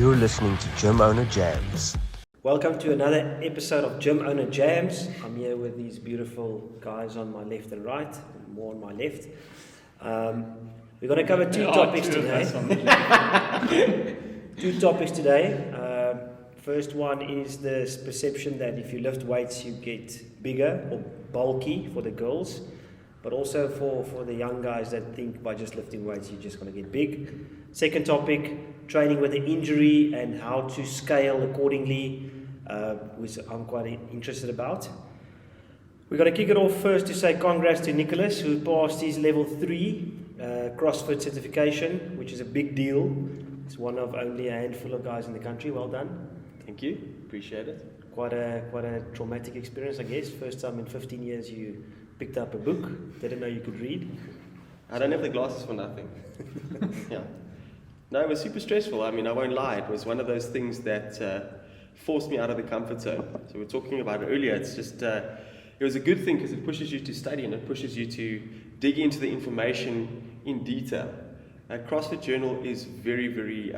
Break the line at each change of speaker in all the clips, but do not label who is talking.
You're listening to Gym Owner Jams.
Welcome to another episode of Gym Owner Jams. I'm here with these beautiful guys on my left and right, more on my left. We're going to cover two topics today. Two topics today. First one is this perception that if you lift weights you get bigger or bulky for the girls, but also for the young guys that think by just lifting weights you're just going to get big. Second topic, training with an injury and how to scale accordingly, which I'm quite interested about. We're going to kick it off first to say congrats to Nicholas, who passed his level 3 CrossFit certification, which is a big deal. It's one of only a handful of guys in the country. Well done.
Thank you. Appreciate it.
Quite a traumatic experience, I guess. First time in 15 years you picked up a book. Didn't know you could read.
I don't have the glasses for nothing. Yeah. No, it was super stressful. I mean, I won't lie. It was one of those things that forced me out of the comfort zone. So we were talking about it earlier. It's just, it was a good thing because it pushes you to study and it pushes you to dig into the information in detail. CrossFit Journal is very, very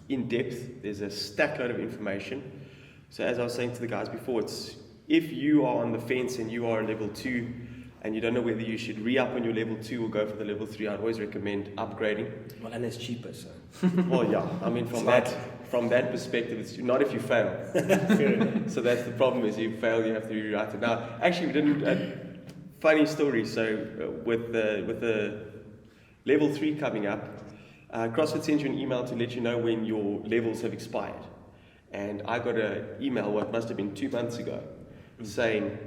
in-depth. There's a stack load of information. So as I was saying to the guys before, it's if you are on the fence and you are a level 2 and you don't know whether you should re-up on your level 2 or go for the level 3, I'd always recommend upgrading.
Well, and it's cheaper, so.
Well, yeah. I mean, from that perspective, it's not if you fail. So that's the problem, is you fail, you have to rewrite it. Now, actually, we didn't, funny story. So with the level 3 coming up, CrossFit sends you an email to let you know when your levels have expired. And I got an email, what must have been 2 months ago, saying,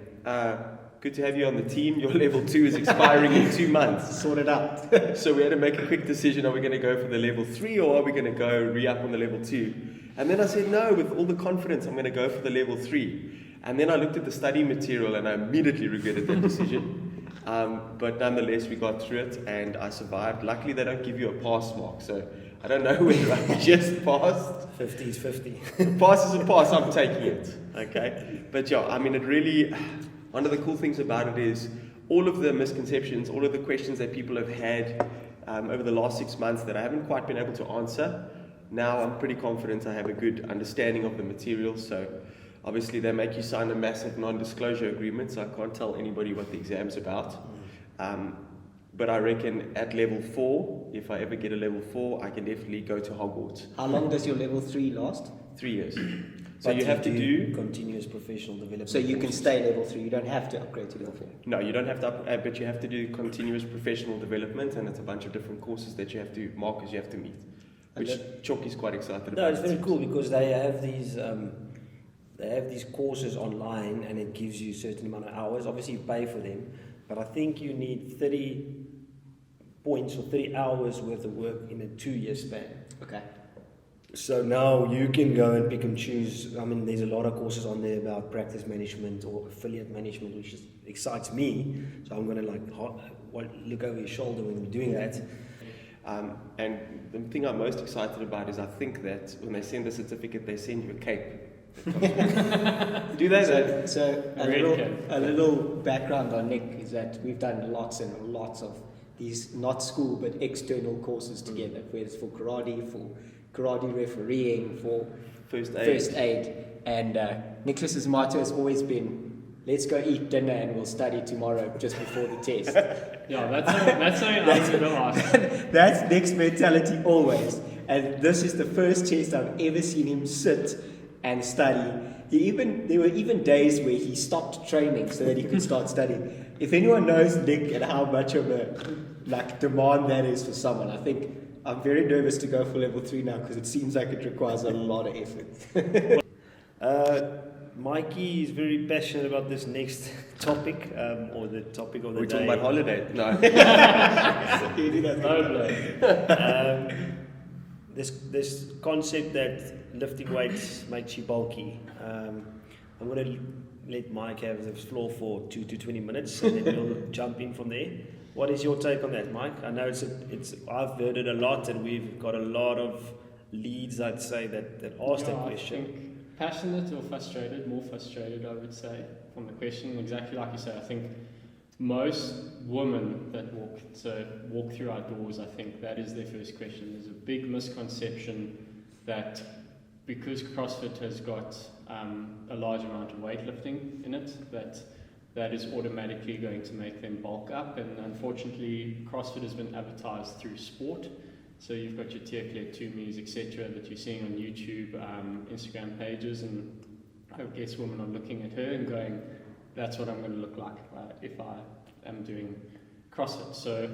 good to have you on the team. Your level 2 is expiring in 2 months.
Sort it out.
So we had to make a quick decision. Are we going to go for the level 3 or are we going to go re-up on the level 2? And then I said, no, with all the confidence, I'm going to go for the level 3. And then I looked at the study material and I immediately regretted that decision. But nonetheless, we got through it and I survived. Luckily, they don't give you a pass mark. So I don't know whether I just passed.
50 is 50.
Pass is a pass, I'm taking it. Okay. But yeah, I mean, it really... One of the cool things about it is all of the misconceptions, all of the questions that people have had over the last 6 months that I haven't quite been able to answer. Now I'm pretty confident I have a good understanding of the material. So obviously they make you sign a massive non-disclosure agreement, so I can't tell anybody what the exam's about. But I reckon at level 4, if I ever get a level 4, I can definitely go to Hogwarts.
How long does your level 3 last?
3 years. So you have to do
continuous professional development.
So you can stay level 3, you don't have to upgrade to level 4.
No, you don't have to, but you have to do continuous professional development, and it's a bunch of different courses that you have to, markers you have to meet, which Chalk is quite excited about.
No, it's very cool because they have these courses online and it gives you a certain amount of hours. Obviously you pay for them, but I think you need 30 points or 30 hours worth of work in a 2-year span.
Okay.
So now you can go and pick and choose. I mean, there's a lot of courses on there about practice management or affiliate management, which excites me. So I'm going to look over your shoulder when we're doing that.
And the thing I'm most excited about is I think that when they send the certificate, they send you a cape. Do they?
So a little background on Nick is that we've done lots and lots of these not school but external courses together, whether it's for karate refereeing, for first aid. And Nicholas's motto has always been, let's go eat dinner and we'll study tomorrow just before the test.
Yeah, that's something I was going to ask.
That's Nick's mentality always. And this is the first test I've ever seen him sit and study. There were even days where he stopped training so that he could start studying. If anyone knows Nick and how much of a demand that is for someone, I think I'm very nervous to go for level 3 now because it seems like it requires a lot of effort.
Mikey is very passionate about this next topic, or the topic of the day.
We're talking about holiday. No.
This concept that lifting weights makes you bulky. I'm going to let Mike have the floor for 2 to 20 minutes and then we'll jump in from there. What is your take on that, Mike? I know I've heard it a lot and we've got a lot of leads, I'd say, that ask that question.
I think passionate or frustrated, more frustrated, I would say, from the question. Exactly like you say, I think most women that walk through our doors, I think that is their first question. There's a big misconception that because CrossFit has got a large amount of weightlifting in it, that is automatically going to make them bulk up. And unfortunately, CrossFit has been advertised through sport. So you've got your Tier 2 me's, etc., that you're seeing on YouTube, Instagram pages, and I guess women are looking at her and going, that's what I'm going to look like if I am doing CrossFit. So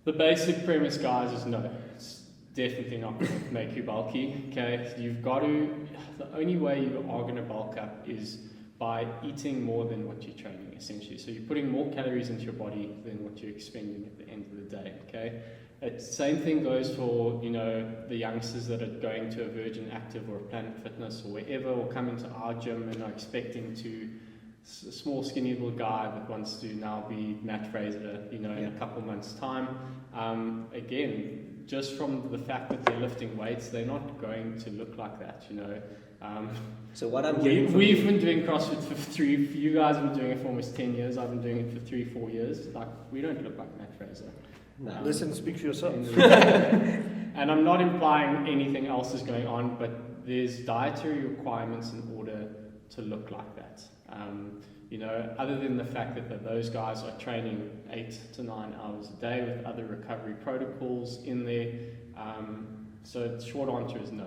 the basic premise, guys, is no, it's definitely not going to make you bulky. Okay, the only way you are going to bulk up is by eating more than what you're training, essentially. So you're putting more calories into your body than what you're expending at the end of the day. Okay, same thing goes for the youngsters that are going to a Virgin Active or a Planet Fitness or wherever, or come into our gym and are expecting to a small skinny little guy that wants to now be Matt Fraser, in a couple months' time. Again, just from the fact that they're lifting weights, they're not going to look like that,
So what I'm hearing
we've been doing CrossFit for you guys have been doing it for almost 10 years, I've been doing it for 3-4 years. Like, we don't look like Matt Fraser.
No.
Listen, speak for yourself.
And I'm not implying anything else is going on, but there's dietary requirements in order to look like that. Other than the fact that those guys are training 8 to 9 hours a day with other recovery protocols in there. So the short answer is no.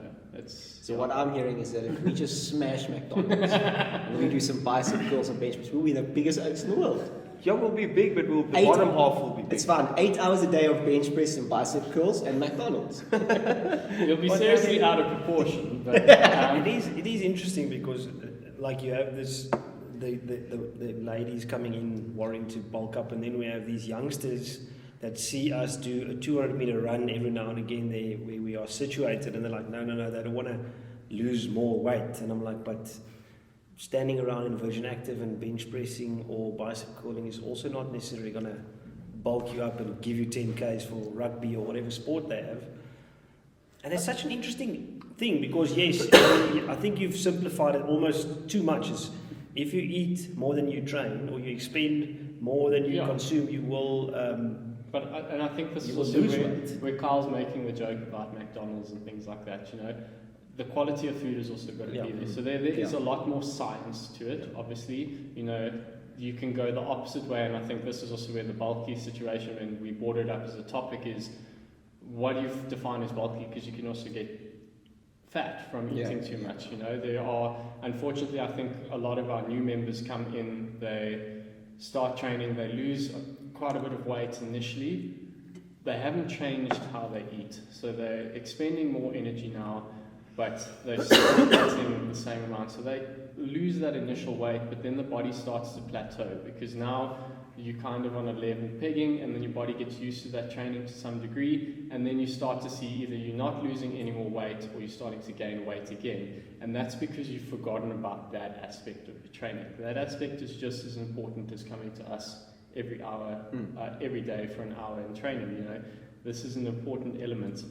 What I'm hearing is that if we just smash McDonald's and we do some bicep curls and bench press, we'll be the biggest oaks in the world.
Yeah, we'll be big, but the bottom half will be big.
It's fine. 8 hours a day of bench press and bicep curls and McDonald's.
You'll be seriously out of proportion. But,
it is interesting because, like, you have the ladies coming in wanting to bulk up, and then we have these youngsters that see us do a 200-meter run every now and again there where we are situated, and they're like, no, they don't want to lose more weight. And I'm like, but standing around in Virgin Active and bench pressing or bicep curling is also not necessarily going to bulk you up and give you 10Ks for rugby or whatever sport they have. And it's such an interesting thing because, yes, I think you've simplified it almost too much. If you eat more than you train, or you expend more than you consume, you will...
and I think this is also where Kyle's making the joke about McDonald's and things like that, The quality of food has also got to be there. So there is a lot more science to it, obviously. You can go the opposite way, and I think this is also where the bulky situation, when we brought it up as a topic, is what do you define as bulky? Because you can also get fat from eating too much. There are, unfortunately, I think a lot of our new members come in, they start training, they lose quite a bit of weight initially. They haven't changed how they eat, so they're expending more energy now, but they're still eating the same amount. So they lose that initial weight, but then the body starts to plateau because now you're kind of on a level pegging, and then your body gets used to that training to some degree, and then you start to see either you're not losing any more weight or you're starting to gain weight again. And that's because you've forgotten about that aspect of your training. That aspect is just as important as coming to us every hour, every day for an hour in training. This is an important element.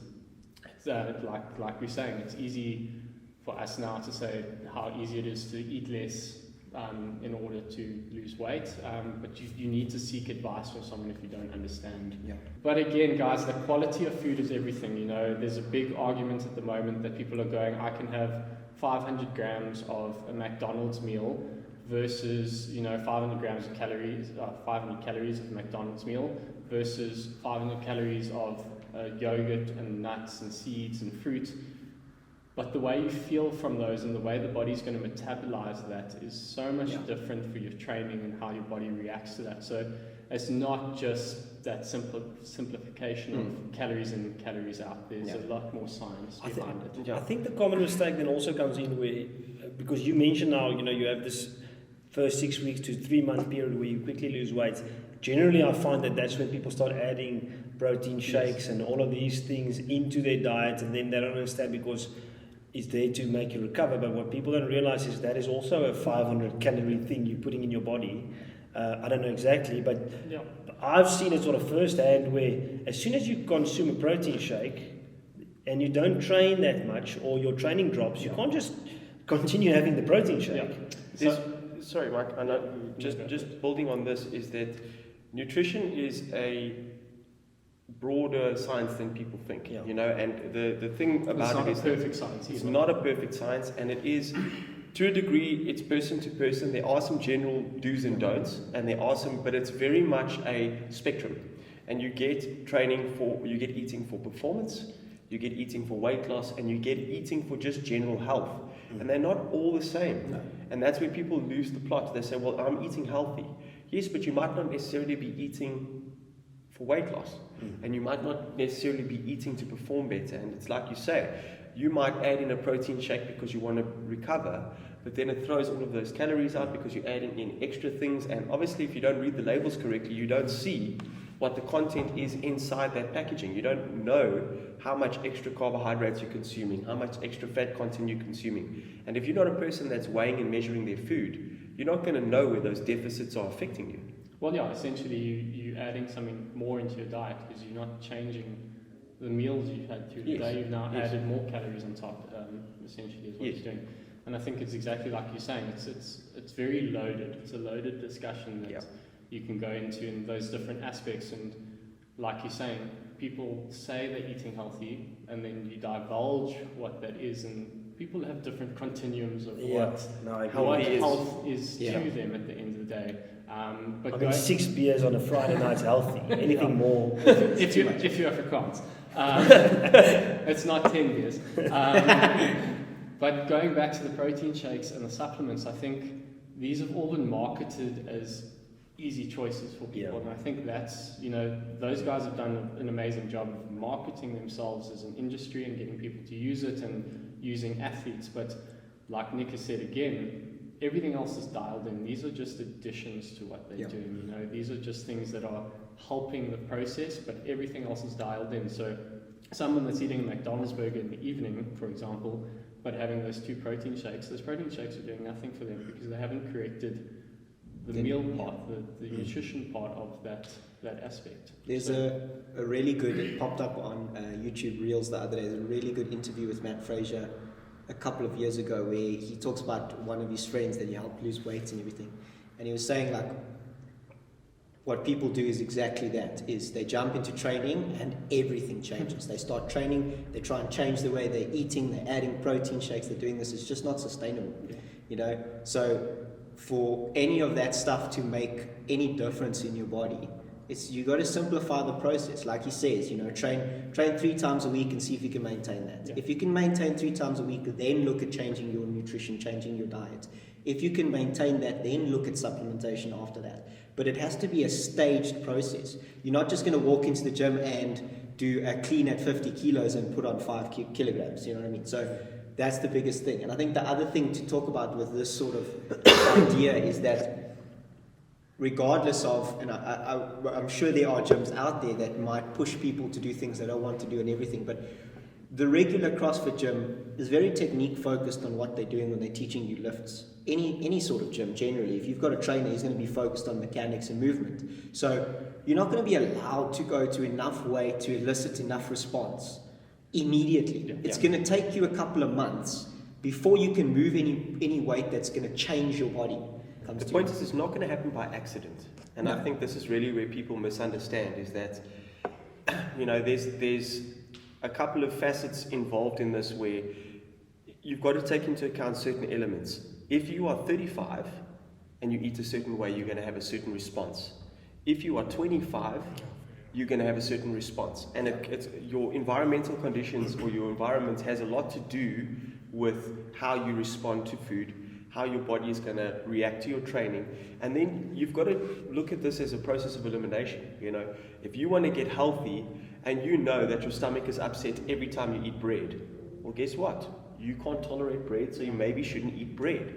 Like we're saying, it's easy for us now to say how easy it is to eat less in order to lose weight, but you need to seek advice from someone if you don't understand. But again, guys, the quality of food is everything. There's a big argument at the moment that people are going, I can have 500 grams of a McDonald's meal versus 500 grams of calories, 500 calories of a McDonald's meal versus 500 calories of yogurt and nuts and seeds and fruit. But the way you feel from those and the way the body's going to metabolize that is so much different for your training and how your body reacts to that. So it's not just that simplification of calories in, calories out. There's a lot more science behind it.
I think the common mistake then also comes in where, because you mentioned now, you have this first 6 weeks to 3 month period where you quickly lose weight. Generally, I find that that's when people start adding protein shakes and all of these things into their diet, and then they don't understand because it's there to make you recover. But what people don't realize is that is also a 500 calorie thing you're putting in your body. I don't know exactly, but I've seen it sort of firsthand where as soon as you consume a protein shake and you don't train that much or your training drops, you can't just continue having the protein shake.
Sorry, Mike, I know, just building on this is that nutrition is a broader science than people think,
Yeah.
you know, and the thing about it is
it's not a perfect science
it's
either.
not a perfect science, and it is, to a degree, it's person to person. There are some general do's and don'ts, and there are some, but it's very much a spectrum. And you get you get eating for performance, you get eating for weight loss, and you get eating for just general health. And they're not all the same.
No.
And that's where people lose the plot. They say, well, I'm eating healthy. Yes, but you might not necessarily be eating for weight loss. And you might not necessarily be eating to perform better. And it's like you say, you might add in a protein shake because you want to recover, but then it throws all of those calories out because you're adding in extra things. And obviously, if you don't read the labels correctly, you don't see what the content is inside that packaging. You don't know how much extra carbohydrates you're consuming, how much extra fat content you're consuming. And if you're not a person that's weighing and measuring their food, you're not going to know where those deficits are affecting you.
Well, yeah, essentially you're adding something more into your diet because you're not changing the meals you've had through the day. You've now added more calories on top, essentially, is what you're doing. And I think it's exactly like you're saying. It's very loaded. It's a loaded discussion that you can go into in those different aspects. And like you're saying, people say they're eating healthy, and then you divulge what that is, and people have different continuums of what health is to them at the end of the day. But
I mean, 6 beers on a Friday night's healthy. Anything more?
if you're Afrikaans, it's not 10 beers. But going back to the protein shakes and the supplements, I think these have all been marketed as easy choices for people, and I think that's, those guys have done an amazing job of marketing themselves as an industry and getting people to use it and using athletes. But like Nick has said again, everything else is dialed in. These are just additions to what they're doing. These are just things that are helping the process, but everything else is dialed in. So someone that's eating a McDonald's burger in the evening, for example, but having those 2 protein shakes, those protein shakes are doing nothing for them because they haven't corrected the meal part, the nutrition part of that aspect.
There's a really good, it popped up on YouTube Reels the other day, there's a really good interview with Matt Fraser a couple of years ago where he talks about one of his friends that he helped lose weight and everything. And he was saying, like, what people do is exactly that, is they jump into training and everything changes. They start training, they try and change the way they're eating, they're adding protein shakes, they're doing this. It's just not sustainable, So for any of that stuff to make any difference in your body, you got to simplify the process. Like he says, train 3 times a week and see if you can maintain that. If you can maintain 3 times a week, then look at changing your nutrition, changing your diet. If you can maintain that, then look at supplementation after that. But it has to be a staged process. You're not just going to walk into the gym and do a clean at 50 kilos and put on 5 kilograms, you know what I mean? So that's the biggest thing. And I think the other thing to talk about with this sort of idea is that regardless of, and I'm sure there are gyms out there that might push people to do things they don't want to do and everything, but the regular CrossFit gym is very technique focused on what they're doing when they're teaching you lifts. Any sort of gym, generally, if you've got a trainer, he's going to be focused on mechanics and movement. So you're not going to be allowed to go to enough weight to elicit enough response immediately. It's going to take you a couple of months before you can move any weight that's going to change your body.
The point is, it's not going to happen by accident. And I think this is really where people misunderstand, is that, there's a couple of facets involved in this where you've got to take into account certain elements. If you are 35 and you eat a certain way, you're going to have a certain response. If you are 25, you're going to have a certain response. And it's your environmental conditions or your environment has a lot to do with how you respond to food, how your body is going to react to your training. And then you've got to look at this as a process of elimination. If you want to get healthy and you know that your stomach is upset every time you eat bread, well, guess what? You can't tolerate bread, so you maybe shouldn't eat bread.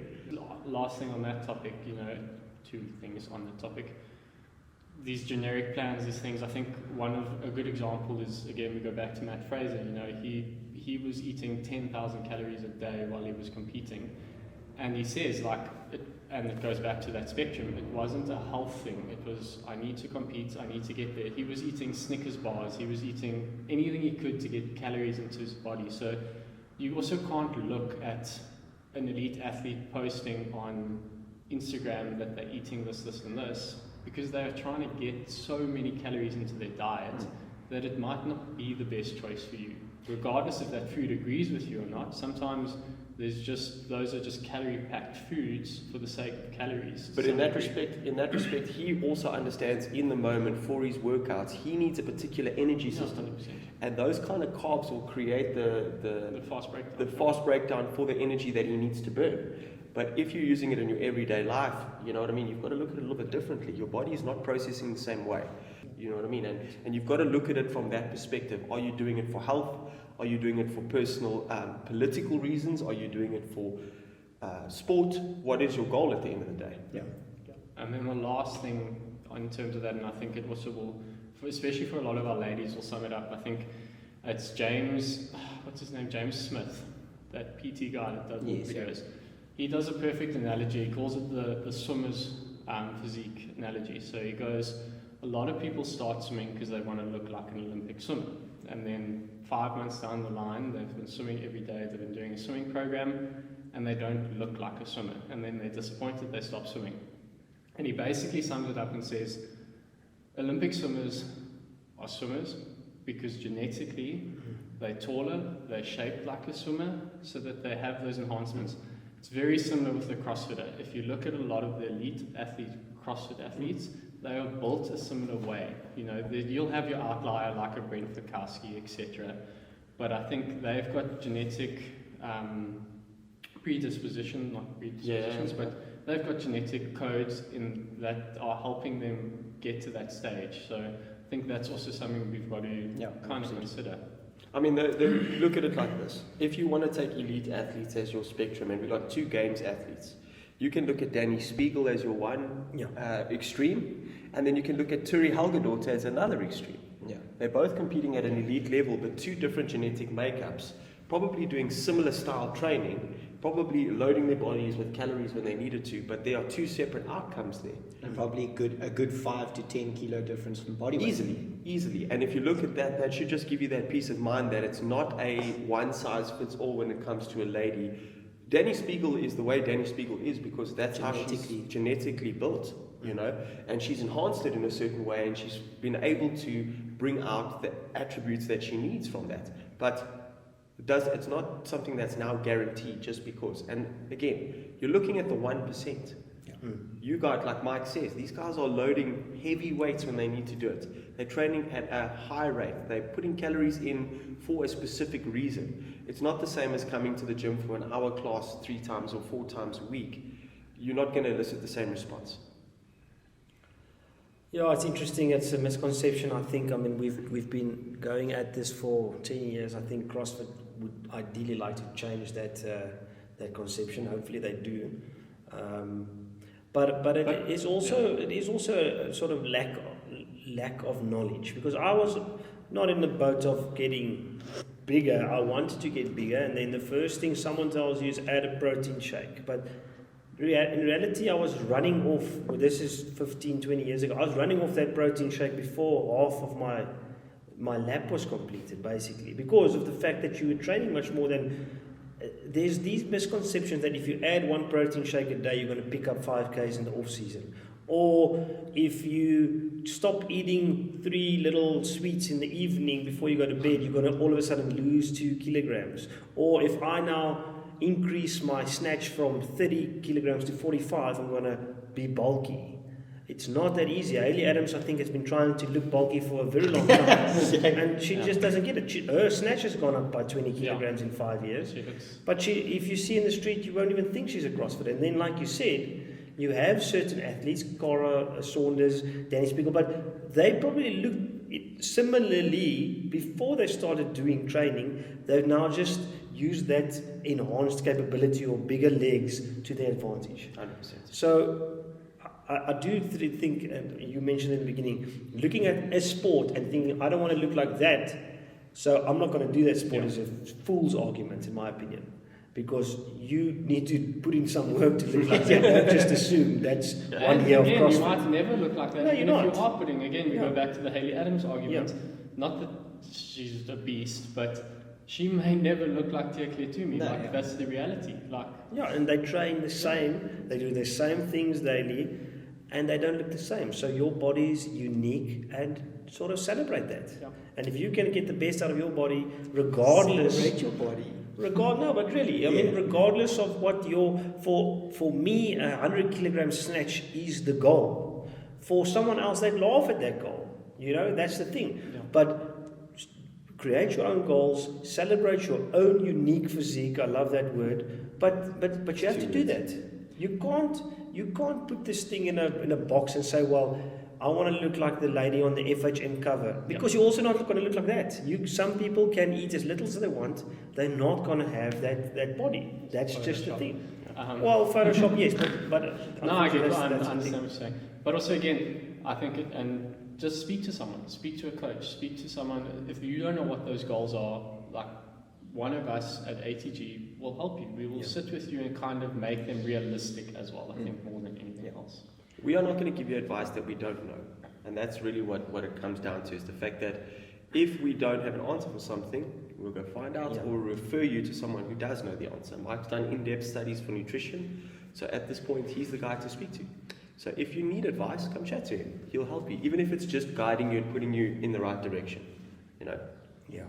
Last thing on that topic, 2 things on the topic. These generic plans, these things, I think a good example is, again, we go back to Matt Fraser. He was eating 10,000 calories a day while he was competing. And he says, and it goes back to that spectrum, it wasn't a health thing. It was, I need to compete, I need to get there. He was eating Snickers bars, he was eating anything he could to get calories into his body. So you also can't look at an elite athlete posting on Instagram that they're eating this, and this, because they're trying to get so many calories into their diet that it might not be the best choice for you, regardless if that food agrees with you or not. Sometimes those are just calorie-packed foods for the sake of calories.
But in that respect, he also understands in the moment for his workouts, he needs a particular energy system,
100%.
and those kind of carbs will create
The
fast breakdown for the energy that he needs to burn. But if you're using it in your everyday life, you know what I mean, you've got to look at it a little bit differently. Your body is not processing the same way. You know what I mean? And you've got to look at it from that perspective. Are you doing it for health? Are you doing it for personal, political reasons? Are you doing it for sport? What is your goal at the end of the day?
Yeah.
And then the last thing in terms of that, and I think it also will, especially for a lot of our ladies, will sum it up. I think it's James, what's his name? James Smith, that PT guy that does videos. He does a perfect analogy. He calls it the swimmer's physique analogy. So he goes, a lot of people start swimming because they want to look like an Olympic swimmer. And then 5 months down the line, they've been swimming every day, they've been doing a swimming program, and they don't look like a swimmer. And then they're disappointed they stop swimming. And he basically sums it up and says, Olympic swimmers are swimmers because genetically they're taller, they're shaped like a swimmer, so that they have those enhancements. It's very similar with the CrossFitter. If you look at a lot of the elite athletes, CrossFit athletes, they are built a similar way. You know, you'll have your outlier like a Brent Fikowski, etc. But I think they've got genetic predispositions, but they've got genetic codes in that are helping them get to that stage. So I think that's also something we've got to kind of consider.
I mean, look at it like this. If you want to take elite athletes as your spectrum, and we've got 2 games athletes, you can look at Danny Spiegel as your one extreme, and then you can look at Turi Helgadottir as another extreme.
Yeah.
They're both competing at an elite level, but 2 different genetic makeups, probably doing similar style training, probably loading their bodies with calories when they needed to, but there are 2 separate outcomes there.
And probably a good 5 to 10 kilo difference from body weight.
Easily. And if you look at that, that should just give you that peace of mind that it's not a one size fits all when it comes to a lady. Danny Spiegel is the way Danny Spiegel is because that's how she's genetically built, you know, and she's enhanced it in a certain way, and she's been able to bring out the attributes that she needs from that. But it's not something that's now guaranteed just because. And again, you're looking at the 1%. You guys, like Mike says, these guys are loading heavy weights when they need to do it. They're training at a high rate. They're putting calories in for a specific reason. It's not the same as coming to the gym for an hour class 3 times or 4 times a week. You're not going to elicit the same response.
Yeah, it's interesting. It's a misconception, I think. I mean, we've been going at this for 10 years. I think CrossFit would ideally like to change that conception. Hopefully they do. But it is also a sort of lack of knowledge, because I was not in the boat of getting bigger. I wanted to get bigger, and then the first thing someone tells you is add a protein shake. But in reality, I was running off, this is 15-20 years ago, I was running off that protein shake before half of my lap was completed, basically, because of the fact that you were training much more than... There's these misconceptions that if you add 1 protein shake a day, you're going to pick up 5Ks in the off season. Or if you stop eating 3 little sweets in the evening before you go to bed, you're going to all of a sudden lose 2 kilograms. Or if I now increase my snatch from 30 kilograms to 45, I'm going to be bulky. It's not that easy. Hayley Adams, I think, has been trying to look bulky for a very long time. And she just doesn't get it. Her snatch has gone up by 20 kilograms in 5 years. But if you see in the street, you won't even think she's a CrossFitter. And then, like you said, you have certain athletes, Cara Saunders, Danny Spiegel, but they probably look similarly before they started doing training. They've now just used that enhanced capability or bigger legs to their advantage.
100%.
So I do think, and you mentioned in the beginning, looking at a sport and thinking, I don't want to look like that, so I'm not going to do that sport is a fool's argument, in my opinion. Because you need to put in some work to look like that. Don't just assume that's 1 year of CrossFit.
You might never look like that.
No,
even
you're
if
not.
you are putting, again, we go back to the Hayley Adams argument. Not that she's a beast, but she may never look like Tia Kleitumi. That's the reality.
And they train the same. They do the same things daily. and they don't look the same. So your body is unique, and sort of celebrate that.
Yeah.
And if you can get the best out of your body, regardless.
Celebrate your body.
No, but really, I mean, regardless of what for me, 100 kilogram snatch is the goal. For someone else, they laugh at that goal. You know, that's the thing.
Yeah.
But create your own goals, celebrate your own unique physique. I love that word. But you have to do that. You can't put this thing in a box and say, well, I want to look like the lady on the FHM cover, because you're also not going to look like that. Some people can eat as little as they want. They're not going to have that body. That's
Photoshop.
Just the thing. Well, Photoshop, yes, but
no, I get it. I
that's
understand what you're saying. But also, again, I think and just speak to someone, speak to a coach, speak to someone. If you don't know what those goals are, like one of us at ATG will help you. We will sit with you and kind of make them realistic as well. I think more than anything else.
We are not going to give you advice that we don't know. And that's really what it comes down to, is the fact that if we don't have an answer for something, we'll go find out or refer you to someone who does know the answer. Mike's done in-depth studies for nutrition, so at this point, he's the guy to speak to. So if you need advice, come chat to him. He'll help you, even if it's just guiding you and putting you in the right direction, you know.
Yeah.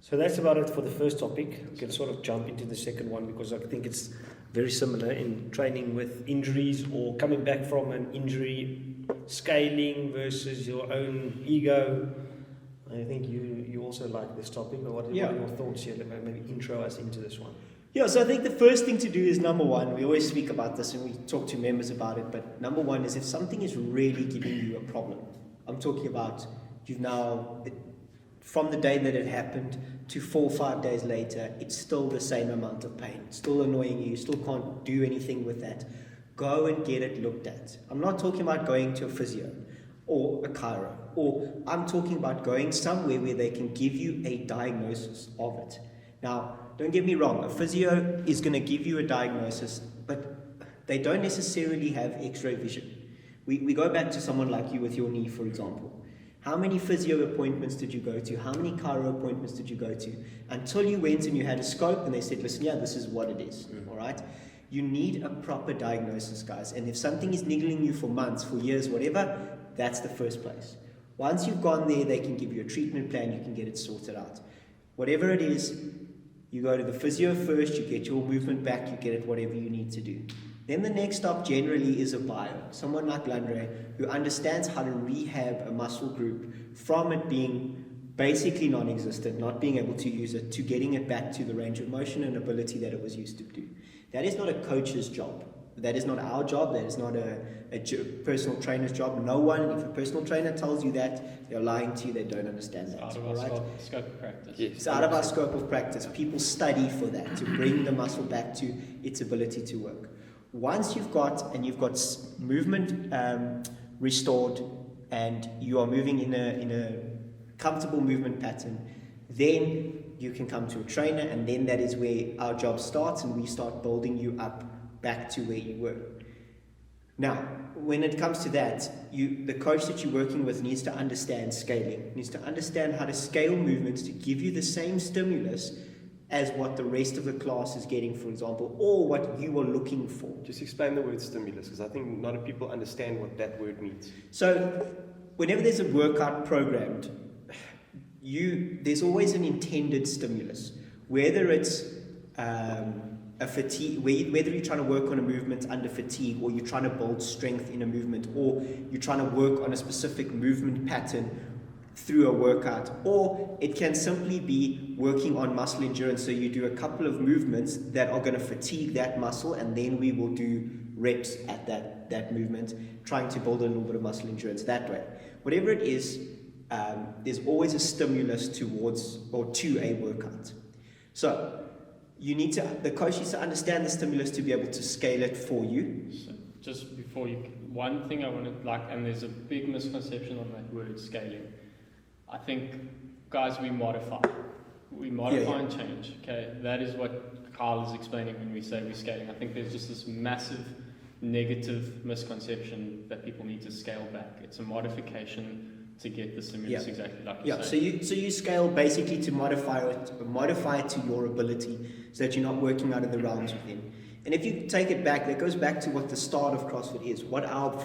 So that's about it for the first topic. We can sort of jump into the second one, because I think it's very similar in training with injuries or coming back from an injury, scaling versus your own ego. I think you also like this topic, but what are your thoughts here? Maybe intro us into this one.
Yeah, so I think the first thing to do is, number one, we always speak about this and we talk to members about it, but number one is, if something is really giving you a problem, I'm talking about you've now, from the day that it happened to 4 or 5 days later, it's still the same amount of pain, it's still annoying you still can't do anything with that, go and get it looked at. I'm not talking about going to a physio or a chiro, or I'm talking about going somewhere where they can give you a diagnosis of it. Now, don't get me wrong, a physio is going to give you a diagnosis, but they don't necessarily have x-ray vision. We go back to someone like you with your knee, for example. How many physio appointments did you go to? How many chiro appointments did you go to? Until you went and you had a scope and they said, listen, this is what it is, all right? You need a proper diagnosis, guys. And if something is niggling you for months, for years, whatever, that's the first place. Once you've gone there, they can give you a treatment plan, you can get it sorted out. Whatever it is, you go to the physio first, you get your movement back, you get it whatever you need to do. Then the next stop generally is a bio, someone like Landre, who understands how to rehab a muscle group from it being basically non-existent, not being able to use it, to getting it back to the range of motion and ability that it was used to do. That is not a coach's job. That is not our job. That is not a personal trainer's job. No one, if a personal trainer tells you that, they're lying to you, they don't understand that.
It's out of our scope of practice.
Yes.
It's out of our scope of practice. People study for that, to bring the muscle back to its ability to work. Once you've got movement restored and you are moving in a comfortable movement pattern, then you can come to a trainer, and then that is where our job starts, and we start building you up back to where you were. Now, when it comes to that, the coach that you're working with needs to understand scaling, needs to understand how to scale movements to give you the same stimulus as what the rest of the class is getting, for example, or what you are looking for.
Just explain the word stimulus, because I think not a lot of people understand what that word means.
So, whenever there's a workout programmed, there's always an intended stimulus, whether it's a fatigue, whether you're trying to work on a movement under fatigue, or you're trying to build strength in a movement, or you're trying to work on a specific movement pattern through a workout, or it can simply be working on muscle endurance. So you do a couple of movements that are going to fatigue that muscle, and then we will do reps at that movement, trying to build a little bit of muscle endurance that way. Whatever it is, there's always a stimulus towards or to a workout. So the coach needs to understand the stimulus to be able to scale it for you.
So just before one thing I want to and there's a big misconception on that word, scaling. I think, guys, we modify and change. Okay, that is what Kyle is explaining when we say we're scaling. I think there's just this massive negative misconception that people need to scale back. It's a modification to get the stimulus exactly like you say.
So you scale basically to modify it to your ability, so that you're not working out of the realms within. And if you take it back, that goes back to what the start of CrossFit is, what our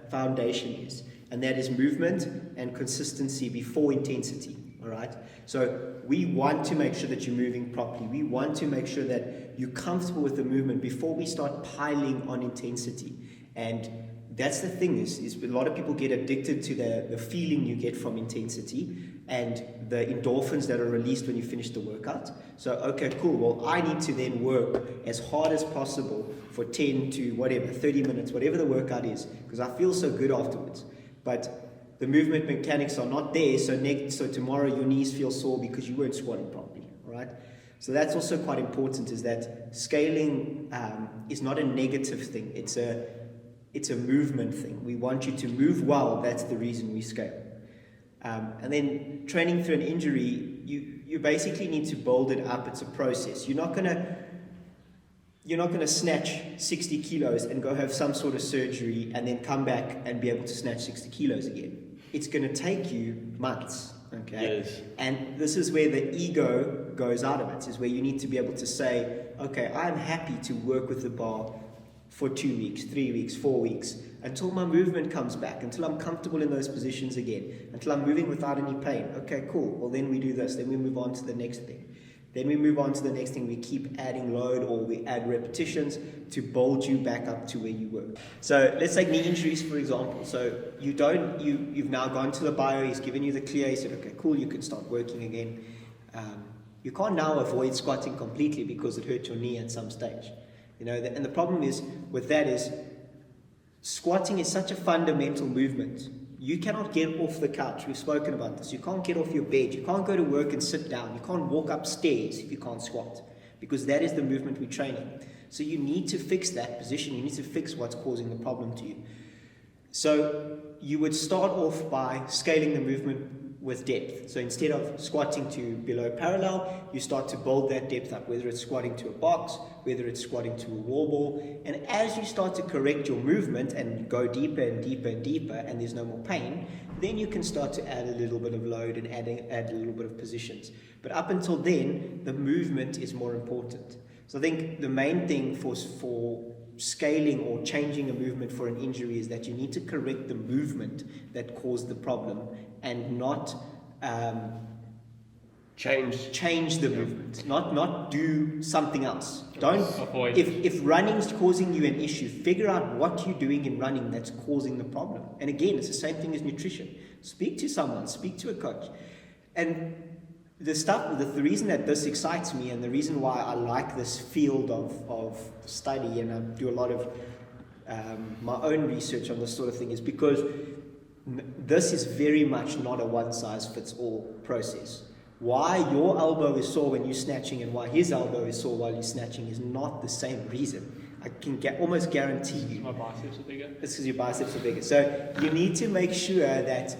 foundation is, and that is movement and consistency before intensity. All right. So we want to make sure that you're moving properly. We want to make sure that you're comfortable with the movement before we start piling on intensity. And that's the thing is a lot of people get addicted to the feeling you get from intensity and the endorphins that are released when you finish the workout. So, okay, cool. Well, I need to then work as hard as possible for 10 to whatever, 30 minutes, whatever the workout is, because I feel so good afterwards. But the movement mechanics are not there, so tomorrow your knees feel sore because you weren't squatting properly, all right? So that's also quite important, is that scaling is not a negative thing. It's a movement thing. We want you to move well. That's the reason we scale. And then training through an injury, you basically need to build it up. It's a process. You're not gonna snatch 60 kilos and go have some sort of surgery and then come back and be able to snatch 60 kilos again. It's going to take you months, okay?
Yes.
And this is where the ego goes out of it, is where you need to be able to say, okay, I'm happy to work with the bar for 2 weeks, 3 weeks, 4 weeks, until my movement comes back, until I'm comfortable in those positions again, until I'm moving without any pain. Okay, cool. Well, then we do this. Then we move on to the next thing. Then we move on to the next thing. We keep adding load, or we add repetitions to build you back up to where you were. So let's take knee injuries, for example. So you've now gone to the bio, he's given you the clear, he said, okay, cool, you can start working again. You can't now avoid squatting completely because it hurt your knee at some stage. And the problem is with that is squatting is such a fundamental movement. You cannot get off the couch. We've spoken about this. You can't get off your bed. You can't go to work and sit down. You can't walk upstairs if you can't squat, because that is the movement we're training. So you need to fix that position. You need to fix what's causing the problem to you. So you would start off by scaling the movement with depth. So instead of squatting to below parallel, you start to build that depth up, whether it's squatting to a box, whether it's squatting to a wall ball. And as you start to correct your movement and go deeper and deeper and deeper, and there's no more pain, then you can start to add a little bit of load and add a little bit of positions. But up until then, the movement is more important. So I think the main thing for scaling or changing a movement for an injury is that you need to correct the movement that caused the problem and not change the movement, not do something else. Don't avoid. If running's causing you an issue, figure out what you're doing in running that's causing the problem. And again, it's the same thing as nutrition. Speak to someone, speak to a coach. And the reason that this excites me, and the reason why I like this field of study, and I do a lot of my own research on this sort of thing, is because this is very much not a one-size-fits-all process. Why your elbow is sore when you're snatching and why his elbow is sore while you're snatching is not the same reason. I can almost guarantee you.
My biceps are bigger.
It's because your biceps are bigger. So you need to make sure that,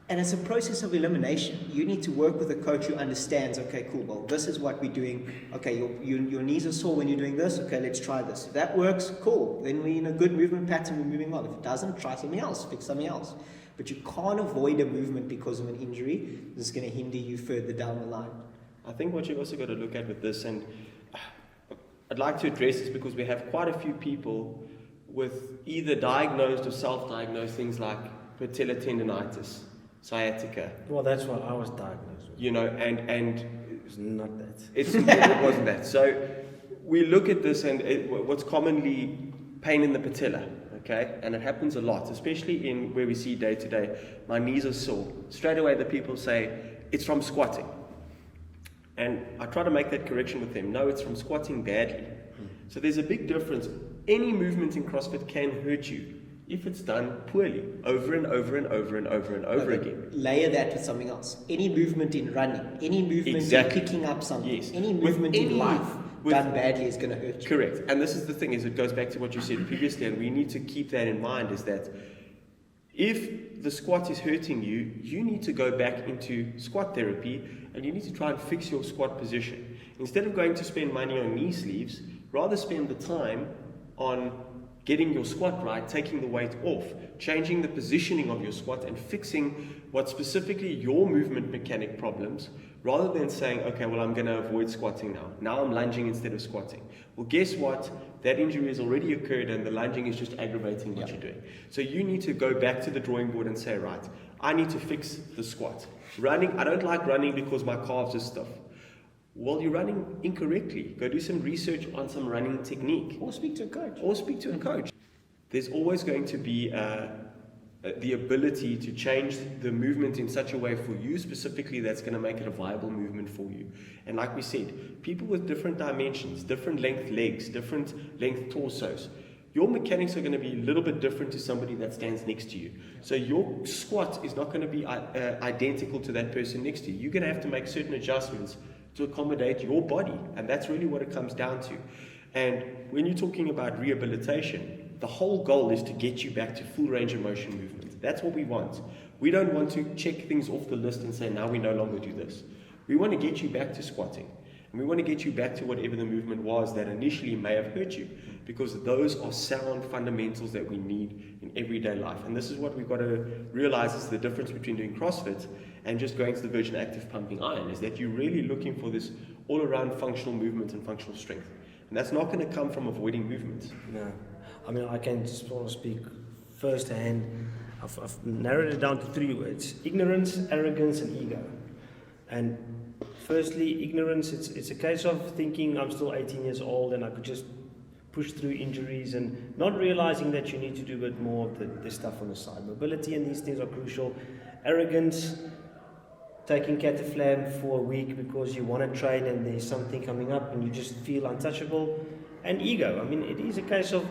and it's a process of elimination. You need to work with a coach who understands, okay, cool, well, this is what we're doing. Okay, your knees are sore when you're doing this. Okay, let's try this. If that works, cool. Then we're in a good movement pattern, we're moving on. If it doesn't, try something else, fix something else. But you can't avoid a movement because of an injury. This is going to hinder you further down the line.
I think what you've also got to look at with this, and I'd like to address this because we have quite a few people with either diagnosed or self-diagnosed things like patellar tendonitis, sciatica.
Well, that's what I was diagnosed with.
And
It's not that.
It wasn't that. So we look at this, and what's commonly pain in the patella. Okay, and it happens a lot, especially in where we see day to day. My knees are sore. Straight away, the people say it's from squatting, and I try to make that correction with them. No, it's from squatting badly. So there's a big difference. Any movement in CrossFit can hurt you if it's done poorly, over and over and over and over and over again.
Layer that with something else. Any movement in running, any movement in picking up something,
yes.
Any movement in life done badly is going to hurt you.
Correct. And this is the thing, is it goes back to what you said previously, and we need to keep that in mind, is that if the squat is hurting you, you need to go back into squat therapy, and you need to try and fix your squat position. Instead of going to spend money on knee sleeves, rather spend the time on getting your squat right, taking the weight off, changing the positioning of your squat, and fixing what specifically your movement mechanic problems rather than saying, okay, well, I'm going to avoid squatting now. Now I'm lunging instead of squatting. Well, guess what? That injury has already occurred and the lunging is just aggravating what you're doing. So you need to go back to the drawing board and say, right, I need to fix the squat. Running, I don't like running because my calves are stiff. Well, you're running incorrectly. Go do some research on some running technique.
Or speak to a coach.
There's always going to be the ability to change the movement in such a way for you specifically that's going to make it a viable movement for you. And like we said, people with different dimensions, different length legs, different length torsos, your mechanics are going to be a little bit different to somebody that stands next to you. So your squat is not going to be identical to that person next to you. You're going to have to make certain adjustments to accommodate your body, and that's really what it comes down to. And when you're talking about rehabilitation, the whole goal is to get you back to full range of motion movement. That's what we want. We don't want to check things off the list and say, now we no longer do this. We want to get you back to squatting. And we want to get you back to whatever the movement was that initially may have hurt you, because those are sound fundamentals that we need in everyday life. And this is what we've got to realize is the difference between doing CrossFit and just going to the Virgin Active Pumping Iron, is that you're really looking for this all-around functional movement and functional strength. And that's not going to come from avoiding movement.
No. I mean, I can just want to speak firsthand. I've narrowed it down to 3 words: ignorance, arrogance, and ego. And firstly, ignorance, it's a case of thinking I'm still 18 years old and I could just push through injuries, and not realizing that you need to do a bit more of the stuff on the side. Mobility and these things are crucial. Arrogance, taking cataflam for a week because you want to train and there's something coming up and you just feel untouchable. And ego, I mean, it is a case of,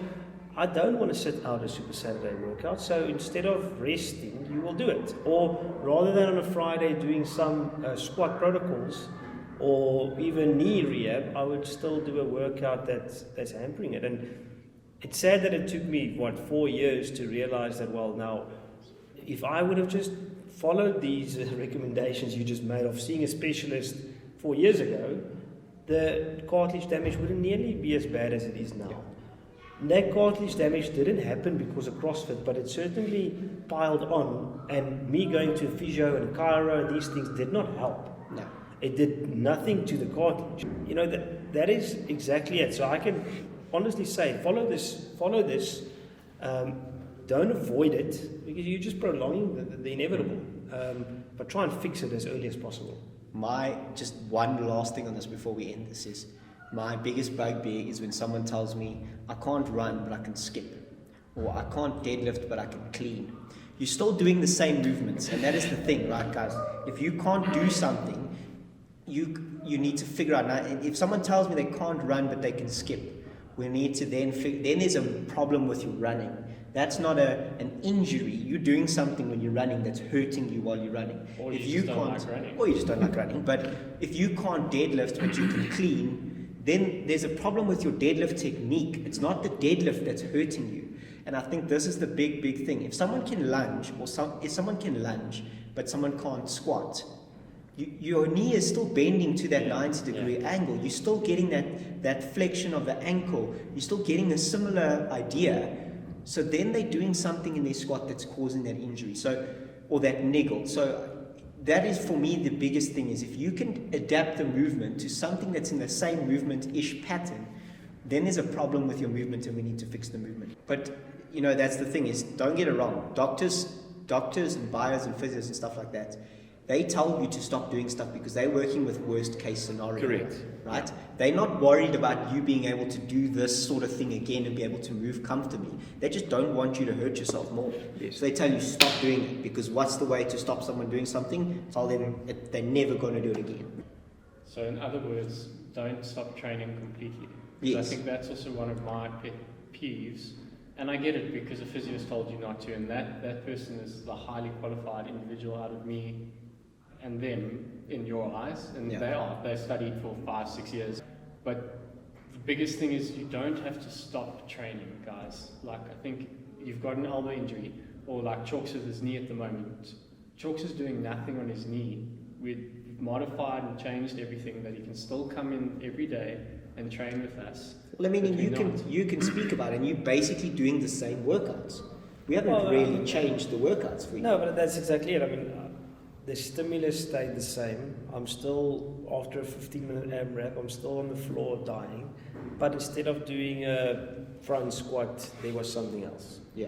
I don't want to sit out a Super Saturday workout, so instead of resting, you will do it. Or rather than on a Friday doing some squat protocols or even knee rehab, I would still do a workout that's hampering it. And it's sad that it took me, 4 years to realize that, well, now, if I would have just followed these recommendations you just made of seeing a specialist 4 years ago, the cartilage damage wouldn't nearly be as bad as it is now. That cartilage damage didn't happen because of CrossFit, but it certainly piled on, and me going to a physio and a chiro and these things did not help.
No.
It did nothing to the cartilage. You know, that is exactly it. So I can honestly say, follow this, don't avoid it, because you're just prolonging the inevitable, but try and fix it as early as possible.
Just one last thing on this before we end this is, my biggest bugbear is when someone tells me, I can't run, but I can skip. Or I can't deadlift, but I can clean. You're still doing the same movements, and that is the thing, right, guys? If you can't do something, you need to figure out. Now, if someone tells me they can't run, but they can skip, we need to then there's a problem with your running. That's not an injury. You're doing something when you're running that's hurting you while you're running.
Or you just don't like running.
Or you just don't like running. But if you can't deadlift, but you can clean, then there's a problem with your deadlift technique. It's not the deadlift that's hurting you. And I think this is the big thing. If someone can lunge, if someone can lunge, but someone can't squat, your knee is still bending to that 90-degree angle. You're still getting that flexion of the ankle. You're still getting a similar idea. So then they're doing something in their squat that's causing that injury, or that niggle. So that is, for me, the biggest thing is if you can adapt the movement to something that's in the same movement-ish pattern, then there's a problem with your movement and we need to fix the movement. But, that's the thing is, don't get it wrong. Doctors and bios and physios and stuff like that, they tell you to stop doing stuff because they're working with worst case scenario.
Correct.
Right? They're not worried about you being able to do this sort of thing again and be able to move comfortably. They just don't want you to hurt yourself more.
Yes.
So they tell you stop doing it, because what's the way to stop someone doing something? Tell them they're never going to do it again.
So in other words, don't stop training completely.
Yes.
I think that's also one of my pet peeves. And I get it, because a physio has told you not to, and that person is the highly qualified individual out of me and them in your eyes, and they studied for 5-6 years. But the biggest thing is you don't have to stop training, guys. Like, I think you've got an elbow injury, or like Chalks with his knee at the moment. Chalks is doing nothing on his knee. We've modified and changed everything that he can still come in every day and train with us.
Well, I mean, you can speak about it, and you're basically doing the same workouts. We haven't really changed the workouts for you.
No, but that's exactly it. I mean, the stimulus stayed the same. I'm still, after a 15-minute AMRAP, I'm still on the floor dying. But instead of doing a front squat, there was something else.
Yeah.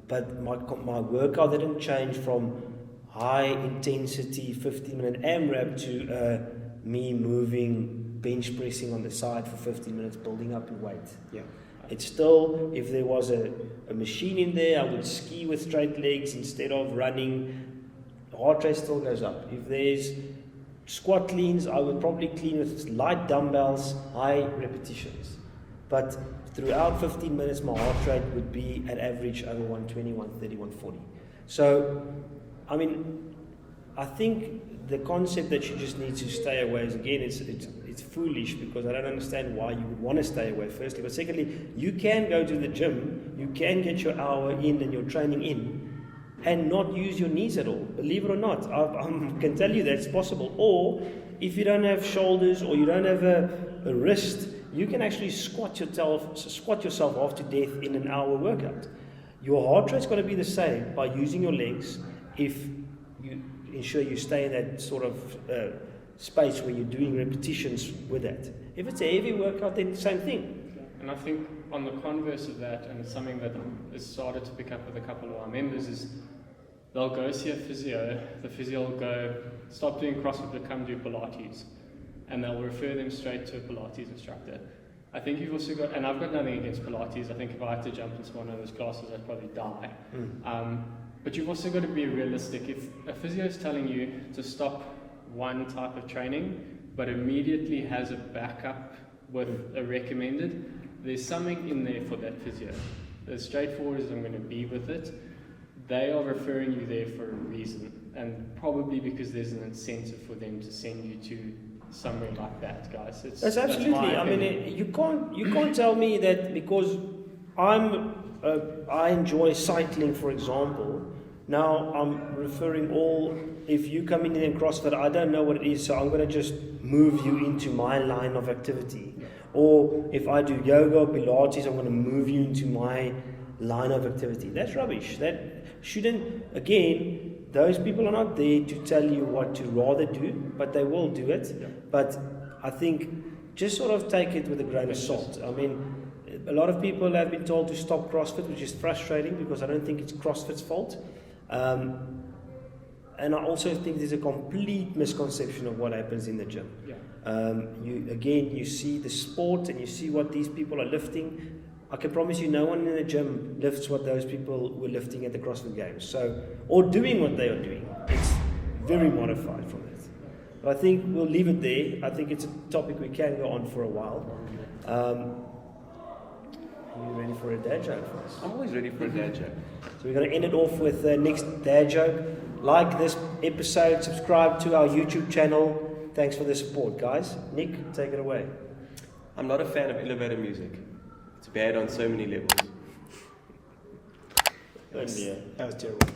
But my workout didn't change from high intensity 15-minute AMRAP to me moving bench pressing on the side for 15 minutes, building up in weight.
Yeah.
It's still, if there was a machine in there, I would ski with straight legs instead of running. The heart rate still goes up. If there's squat cleans, I would probably clean with light dumbbells, high repetitions. But throughout 15 minutes, my heart rate would be at average over 120, 130, 140. So, I mean, I think the concept that you just need to stay away is, again, it's foolish, because I don't understand why you would want to stay away, firstly. But secondly, you can go to the gym, you can get your hour in and your training in, and not use your knees at all. Believe it or not, I can tell you that's possible. Or if you don't have shoulders or you don't have a wrist, you can actually squat yourself half to death in an hour workout. Your heart rate's going to be the same by using your legs if you ensure you stay in that sort of space where you're doing repetitions with that. If it's a heavy workout, then same thing.
And I think on the converse of that, and it's something that has started to pick up with a couple of our members, is they'll go see a physio, the physio will go, stop doing CrossFit, but come do Pilates. And they'll refer them straight to a Pilates instructor. I think you've also got, and I've got nothing against Pilates, I think if I had to jump into one of those classes, I'd probably die. But you've also got to be realistic. If a physio is telling you to stop one type of training, but immediately has a backup with a recommended, there's something in there for that physio. As straightforward as I'm going to be with it, they are referring you there for a reason, and probably because there's an incentive for them to send you to somewhere like that, guys.
That's absolutely. I mean, you can't tell me that because I enjoy cycling, for example. Now I'm referring all. If you come in CrossFit, I don't know what it is, so I'm going to just move you into my line of activity. Or if I do yoga or Pilates, I'm going to move you into my line of activity. That's rubbish. That shouldn't. Again, those people are not there to tell you what to rather do, but they will do it. Yeah. But I think just sort of take it with a grain of salt. I mean, a lot of people have been told to stop CrossFit, which is frustrating because I don't think it's CrossFit's fault. And I also think there's a complete misconception of what happens in the gym. Yeah. You see the sport and you see what these people are lifting. I can promise you no one in the gym lifts what those people were lifting at the CrossFit Games. So, or doing what they are doing. It's very modified from that. But I think we'll leave it there. I think it's a topic we can go on for a while. Are you ready for a dad joke for us?
I'm always ready for a dad joke.
So we're going to end it off with the next dad joke. Like this episode, subscribe to our YouTube channel. Thanks for the support, guys. Nick, take it away.
I'm not a fan of elevator music. It's bad on so many levels.
That was terrible.